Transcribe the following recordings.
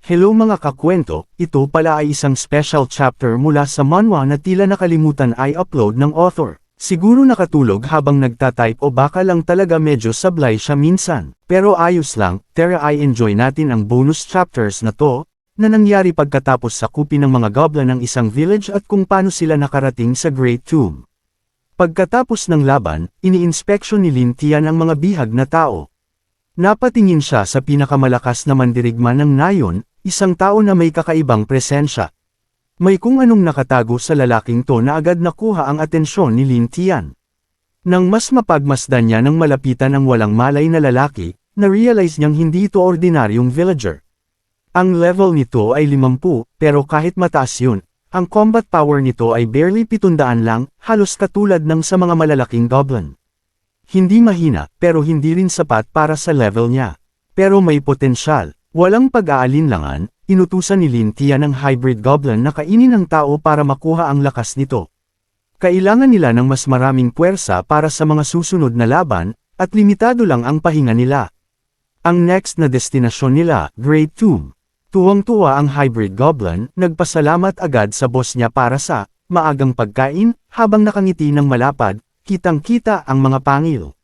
Hello mga kakwento, ito pala ay isang special chapter mula sa manhwa na tila nakalimutan ay upload ng author. Siguro nakatulog habang nagtatype o baka lang talaga medyo sablay siya minsan. Pero ayos lang, tara ay enjoy natin ang bonus chapters na to, na nangyari pagkatapos sakupin ng mga goblin ng isang village at kung paano sila nakarating sa Great Tomb. Pagkatapos ng laban, ini-inspeksyon ni Lin Tian ang mga bihag na tao. Napatingin siya sa pinakamalakas na mandirigma ng nayon, isang tao na may kakaibang presensya. May kung anong nakatago sa lalaking to na agad nakuha ang atensyon ni Lin Tian. Nang mas mapagmasdan niya ng malapitan ang walang malay na lalaki, na-realize niyang hindi ito ordinaryong villager. Ang level nito ay 50, pero kahit mataas yun, ang combat power nito ay barely 700 lang, halos katulad ng sa mga malalaking goblin. Hindi mahina, pero hindi rin sapat para sa level niya. Pero may potensyal. Walang pag-aalinlangan, inutusan ni Lin Tian ang hybrid goblin na kainin ng tao para makuha ang lakas nito. Kailangan nila ng mas maraming puwersa para sa mga susunod na laban, at limitado lang ang pahinga nila. Ang next na destinasyon nila, Great Tomb. Tuwang-tuwa ang hybrid goblin, nagpasalamat agad sa boss niya para sa maagang pagkain, habang nakangiti ng malapad, kitang-kita ang mga pangil.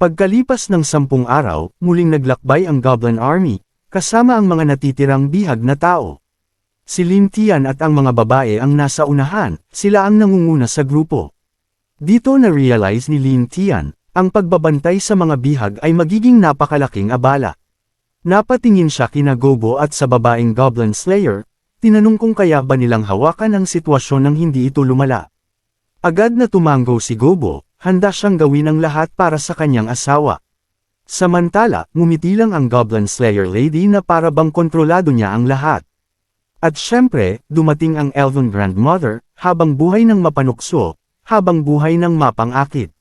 Pagkalipas ng 10 araw, muling naglakbay ang Goblin Army, kasama ang mga natitirang bihag na tao. Si Lin Tian at ang mga babae ang nasa unahan, sila ang nangunguna sa grupo. Dito na-realize ni Lin Tian, ang pagbabantay sa mga bihag ay magiging napakalaking abala. Napatingin siya kina Gobo at sa babaeng Goblin Slayer, tinanong kung kaya ba nilang hawakan ang sitwasyon nang hindi ito lumala. Agad na tumanggo si Gobo, handa siyang gawin ang lahat para sa kanyang asawa. Samantala, ngumiti lang ang Goblin Slayer Lady na para bang kontrolado niya ang lahat. At syempre, dumating ang Elven Grandmother, habang buhay ng mapanukso, habang buhay ng mapang-akit.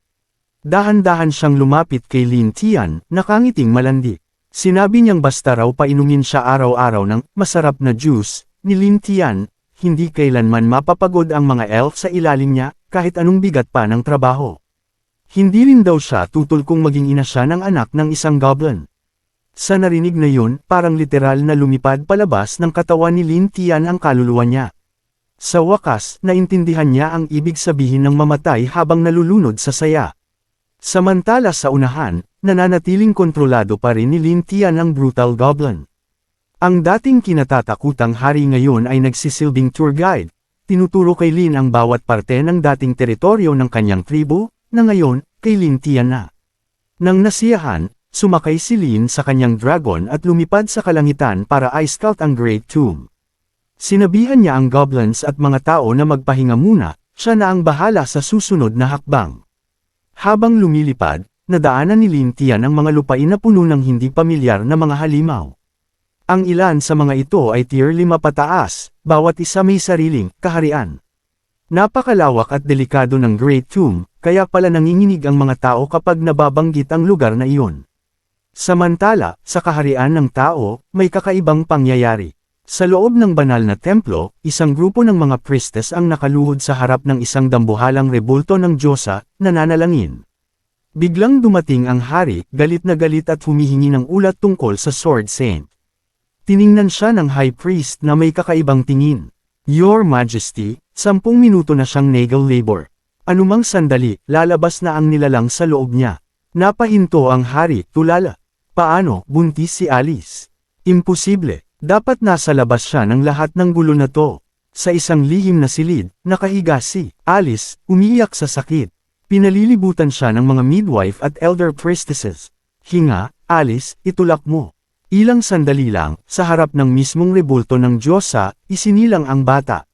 Dahan-dahan siyang lumapit kay Lin Tian, nakangiting malandi. Sinabi niyang basta raw painumin siya araw-araw ng masarap na juice, ni Lin Tian, hindi kailanman mapapagod ang mga elf sa ilalim niya, kahit anong bigat pa ng trabaho. Hindi rin daw siya tutol kung maging ina siya ng anak ng isang goblin. Sa narinig na yun, parang literal na lumipad palabas ng katawan ni Lin Tian ang kaluluwa niya. Sa wakas, naintindihan niya ang ibig sabihin ng mamatay habang nalulunod sa saya. Samantala sa unahan, nananatiling kontrolado pa rin ni Lin Tian ang brutal goblin. Ang dating kinatatakutang hari ngayon ay nagsisilbing tour guide, tinuturo kay Lin ang bawat parte ng dating teritoryo ng kanyang tribu, na ngayon, kay Lin Tian na. Nang nasiyahan, sumakay si Lin sa kanyang dragon at lumipad sa kalangitan para i-scout ang Great Tomb. Sinabihan niya ang goblins at mga tao na magpahinga muna, siya na ang bahala sa susunod na hakbang. Habang lumilipad, nadaanan ni Lin Tian ang mga lupain na puno ng hindi pamilyar na mga halimaw. Ang ilan sa mga ito ay tier 5 pataas, bawat isa may sariling kaharian. Napakalawak at delikado ng Great Tomb, kaya pala nanginginig ang mga tao kapag nababanggit ang lugar na iyon. Samantala, sa kaharian ng tao, may kakaibang pangyayari. Sa loob ng banal na templo, isang grupo ng mga priestess ang nakaluhod sa harap ng isang dambuhalang rebulto ng Diyosa, nananalangin. Biglang dumating ang hari, galit na galit at humihingi ng ulat tungkol sa Sword Saint. Tiningnan siya ng high priest na may kakaibang tingin. Your Majesty, 10 minuto na siyang nagal labor. Anumang sandali, lalabas na ang nilalang sa loob niya. Napahinto ang hari, tulala. Paano, buntis si Alice? Imposible, dapat nasa labas siya ng lahat ng gulo na to. Sa isang lihim na silid, nakahiga si Alice, umiiyak sa sakit. Pinalilibutan siya ng mga midwife at elder priestesses. Hinga, Alice, itulak mo. Ilang sandali lang, sa harap ng mismong rebulto ng Diyosa, isinilang ang bata.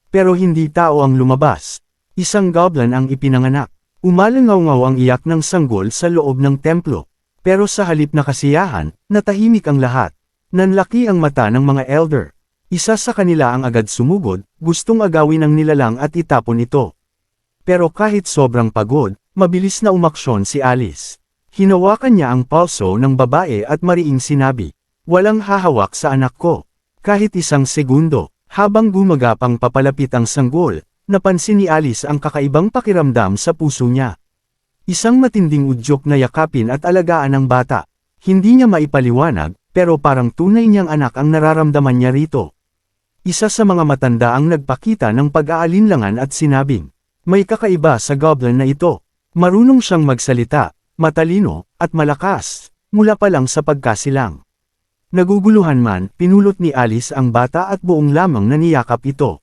Pero hindi tao ang lumabas. Isang goblin ang ipinanganak. Umalangaw-ngaw ang iyak ng sanggol sa loob ng templo. Pero sa halip na kasiyahan, natahimik ang lahat. Nanlaki ang mata ng mga elder. Isa sa kanila ang agad sumugod, gustong agawin ang nilalang at itapon ito. Pero kahit sobrang pagod, mabilis na umaksyon si Alice. Hinawakan niya ang palso ng babae at mariing sinabi, "Walang hahawak sa anak ko." Kahit isang segundo, habang gumagapang papalapit ang sanggol, napansin ni Alice ang kakaibang pakiramdam sa puso niya. Isang matinding udyok na yakapin at alagaan ang bata. Hindi niya maipaliwanag, pero parang tunay niyang anak ang nararamdaman niya rito. Isa sa mga matanda ang nagpakita ng pag-aalinlangan at sinabing, may kakaiba sa goblin na ito. Marunong siyang magsalita, matalino, at malakas, mula pa lang sa pagkasilang. Naguguluhan man, pinulot ni Alice ang bata at buong lamang na niyakap ito.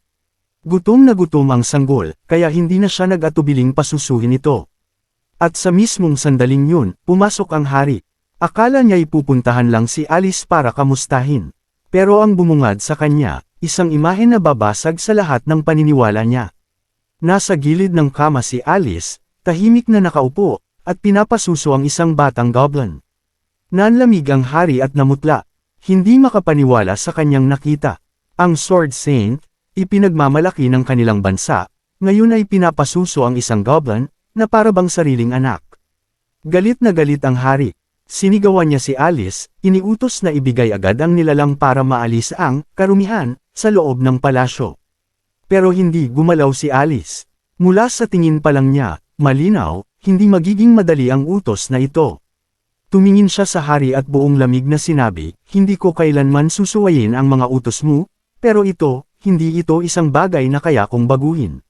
Gutom na gutom ang sanggol, kaya hindi na siya nag-atubiling pasusuhin ito. At sa mismong sandaling yun, pumasok ang hari. Akala niya'y pupuntahan lang si Alice para kamustahin. Pero ang bumungad sa kanya, isang imahe na babasag sa lahat ng paniniwala niya. Nasa gilid ng kama si Alice, tahimik na nakaupo, at pinapasuso ang isang batang goblin. Nanlamig ang hari at namutla, hindi makapaniwala sa kanyang nakita. Ang Sword Saint, ipinagmamalaki ng kanilang bansa, ngayon ay pinapasuso ang isang goblin, na parabang sariling anak. Galit na galit ang hari. Sinigawan niya si Alice, iniutos na ibigay agad ang nilalang para maalis ang karumihan sa loob ng palasyo. Pero hindi gumalaw si Alice. Mula sa tingin pa lang niya, malinaw, hindi magiging madali ang utos na ito. Tumingin siya sa hari at buong lamig na sinabi, hindi ko kailanman susuwayin ang mga utos mo, pero hindi ito isang bagay na kaya kong baguhin.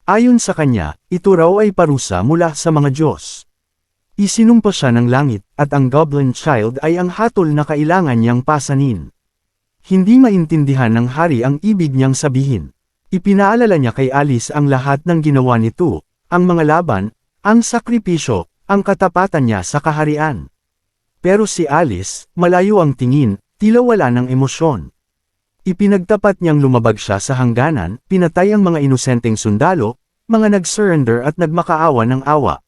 Ayon sa kanya, ito raw ay parusa mula sa mga Diyos. Isinumpa siya ng langit, at ang Goblin Child ay ang hatol na kailangan niyang pasanin. Hindi maintindihan ng hari ang ibig niyang sabihin. Ipinaalala niya kay Alice ang lahat ng ginawa nito, ang mga laban, ang sakripisyo, ang katapatan niya sa kaharian. Pero si Alice, malayo ang tingin, tila wala ng emosyon. Ipinagtapat niyang lumabag siya sa hangganan, pinatay ang mga inosenteng sundalo, mga nag-surrender at nagmakaawa ng awa.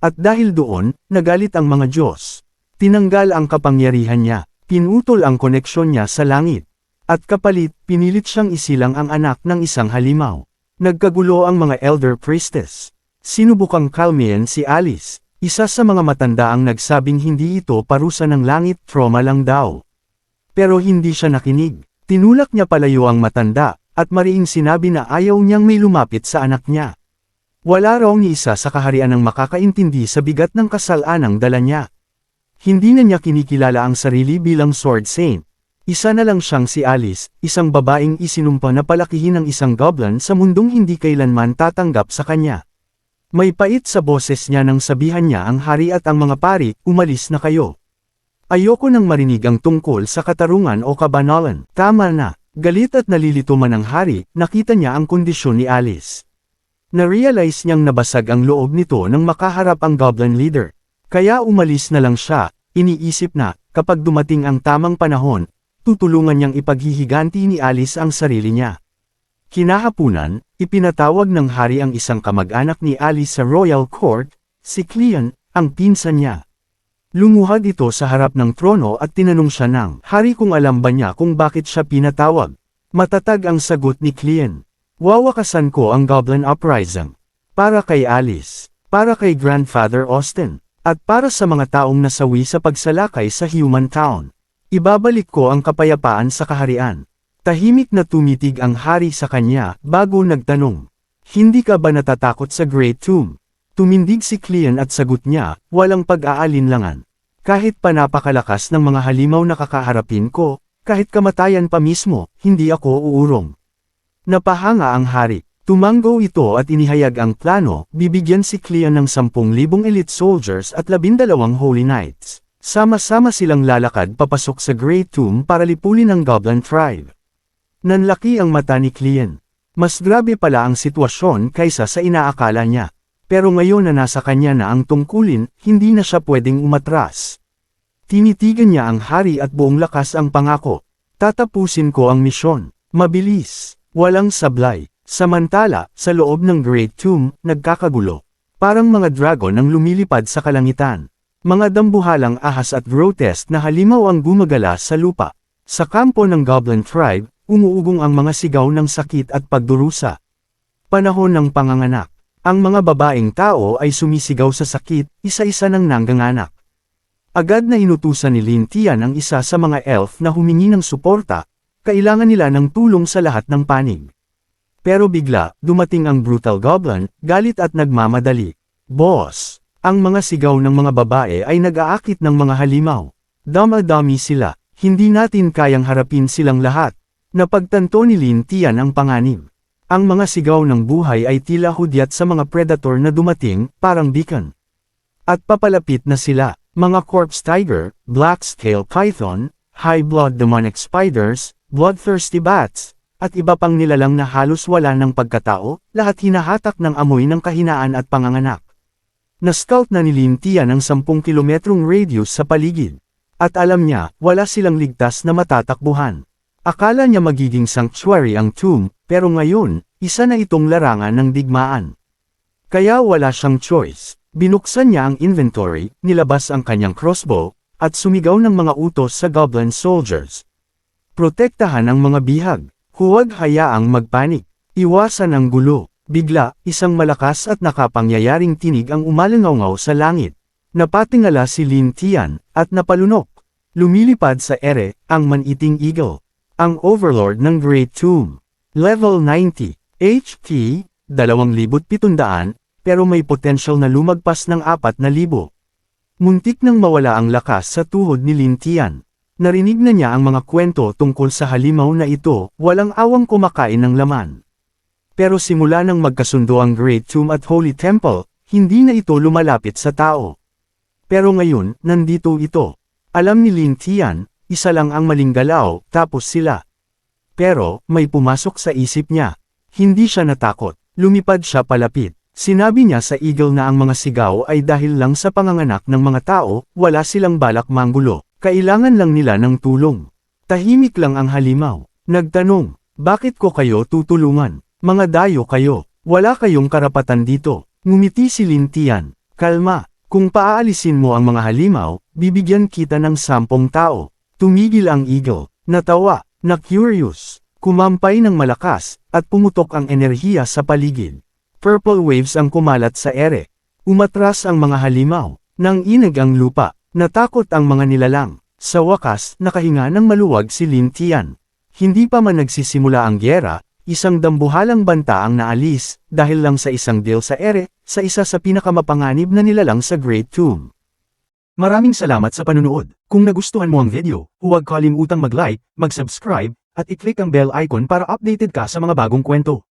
At dahil doon, nagalit ang mga Diyos. Tinanggal ang kapangyarihan niya, pinutol ang koneksyon niya sa langit. At kapalit, pinilit siyang isilang ang anak ng isang halimaw. Nagkagulo ang mga elder priestess. Sinubukang kalmayan si Alice, isa sa mga matanda ang nagsabing hindi ito parusa ng langit, trauma lang daw. Pero hindi siya nakinig. Tinulak niya palayo ang matanda, at mariing sinabi na ayaw niyang may lumapit sa anak niya. Wala raw ni isa sa kaharian ang makakaintindi sa bigat ng kasalanang dala niya. Hindi na niya kinikilala ang sarili bilang Sword Saint. Isa na lang siyang si Alice, isang babaeng isinumpa na palakihin ng isang goblin sa mundong hindi kailanman tatanggap sa kanya. May pait sa boses niya nang sabihan niya ang hari at ang mga pari, umalis na kayo. Ayoko nang marinig ang tungkol sa katarungan o kabanalan. Tama na, galit at nalilito man ang hari, nakita niya ang kondisyon ni Alice. Na-realize niyang nabasag ang loob nito nang makaharap ang goblin leader. Kaya umalis na lang siya, iniisip na, kapag dumating ang tamang panahon, tutulungan niyang ipaghihiganti ni Alice ang sarili niya. Kinahapunan, ipinatawag ng hari ang isang kamag-anak ni Alice sa royal court, si Cleon, ang pinsan niya. Lumuhad ito sa harap ng trono at tinanong siya ng hari kung alam ba niya kung bakit siya pinatawag. Matatag ang sagot ni Cleon. Wawakasan ko ang Goblin Uprising. Para kay Alice, para kay Grandfather Austin, at para sa mga taong nasawi sa pagsalakay sa Human Town. Ibabalik ko ang kapayapaan sa kaharian. Tahimik na tumitig ang hari sa kanya, bago nagtanong. Hindi ka ba natatakot sa Great Tomb? Tumindig si Cleon at sagot niya, walang pag-aalinlangan. Kahit pa napakalakas ng mga halimaw na kakaharapin ko, kahit kamatayan pa mismo, hindi ako uurong. Napahanga ang hari. Tumanggo ito at inihayag ang plano, bibigyan si Cleon ng 10,000 elite soldiers at 12 holy knights. Sama-sama silang lalakad papasok sa Great Tomb para lipulin ang Goblin Tribe. Nanlaki ang mata ni Cleon. Mas grabe pala ang sitwasyon kaysa sa inaakala niya. Pero ngayon na nasa kanya na ang tungkulin, hindi na siya pwedeng umatras. Tinitigan niya ang hari at buong lakas ang pangako. Tatapusin ko ang misyon. Mabilis. Walang sablay. Samantala, sa loob ng Great Tomb, nagkakagulo. Parang mga dragon ang lumilipad sa kalangitan. Mga dambuhalang ahas at grotesque na halimaw ang gumagala sa lupa. Sa kampo ng Goblin Tribe, umuugong ang mga sigaw ng sakit at pagdurusa. Panahon ng panganganak. Ang mga babaeng tao ay sumisigaw sa sakit, isa-isa ng nangganganak. Agad na inutusan ni Lin Tian ang isa sa mga elf na humingi ng suporta. Kailangan nila ng tulong sa lahat ng panig. Pero bigla, dumating ang brutal goblin, galit at nagmamadali. Boss! Ang mga sigaw ng mga babae ay nag-aakit ng mga halimaw. Dama-dami sila, hindi natin kayang harapin silang lahat. Napagtanto ni Lin Tian ang panganib. Ang mga sigaw ng buhay ay tila hudyat sa mga predator na dumating, parang beacon. At papalapit na sila, mga corpse tiger, black scale python, high blood demonic spiders, bloodthirsty bats, at iba pang nilalang na halos wala ng pagkatao, lahat hinahatak ng amoy ng kahinaan at panganganak. Na-scout na ni Lin Tian ang 10 kilometrong radius sa paligid. At alam niya, wala silang ligtas na matatakbuhan. Akala niya magiging sanctuary ang tomb, pero ngayon, isa na itong larangan ng digmaan. Kaya wala siyang choice. Binuksan niya ang inventory, nilabas ang kanyang crossbow, at sumigaw ng mga utos sa goblin soldiers. Protektahan ang mga bihag. Huwag hayaang magpanik. Iwasan ang gulo. Bigla, isang malakas at nakapangyayaring tinig ang umalangaw sa langit. Napatingala si Lin Tian, at napalunok. Lumilipad sa ere, ang man-eating eagle. Ang overlord ng Great Tomb. Level 90. HP, 2,700, pero may potential na lumagpas ng 4,000. Muntik nang mawala ang lakas sa tuhod ni Lin Tian. Narinig na niya ang mga kwento tungkol sa halimaw na ito, walang awang kumakain ng laman. Pero simula nang magkasundo ang Great Tomb at Holy Temple, hindi na ito lumalapit sa tao. Pero ngayon, nandito ito. Alam ni Lin Tian, isa lang ang maling galaw, tapos sila. Pero, may pumasok sa isip niya. Hindi siya natakot. Lumipad siya palapit. Sinabi niya sa eagle na ang mga sigaw ay dahil lang sa panganganak ng mga tao, wala silang balak manggulo. Kailangan lang nila ng tulong. Tahimik lang ang halimaw. Nagtanong, bakit ko kayo tutulungan? Mga dayo kayo. Wala kayong karapatan dito. Ngumiti si Lin Tian. Kalma, kung paaalisin mo ang mga halimaw, bibigyan kita ng 10 tao. Tumigil ang eagle. Natawa, na-curious. Kumampay ng malakas, at pumutok ang enerhiya sa paligid. Purple waves ang kumalat sa ere. Umatras ang mga halimaw. Nanginig ang lupa. Natakot ang mga nilalang. Sa wakas, nakahinga ng maluwag si Lin Tian. Hindi pa man nagsisimula ang gyera, isang dambuhalang banta ang naalis, dahil lang sa isang deal sa ere, sa isa sa pinakamapanganib na nilalang sa Great Tomb. Maraming salamat sa panunood. Kung nagustuhan mo ang video, huwag kalimutang mag-like, mag-subscribe, at i-click ang bell icon para updated ka sa mga bagong kwento.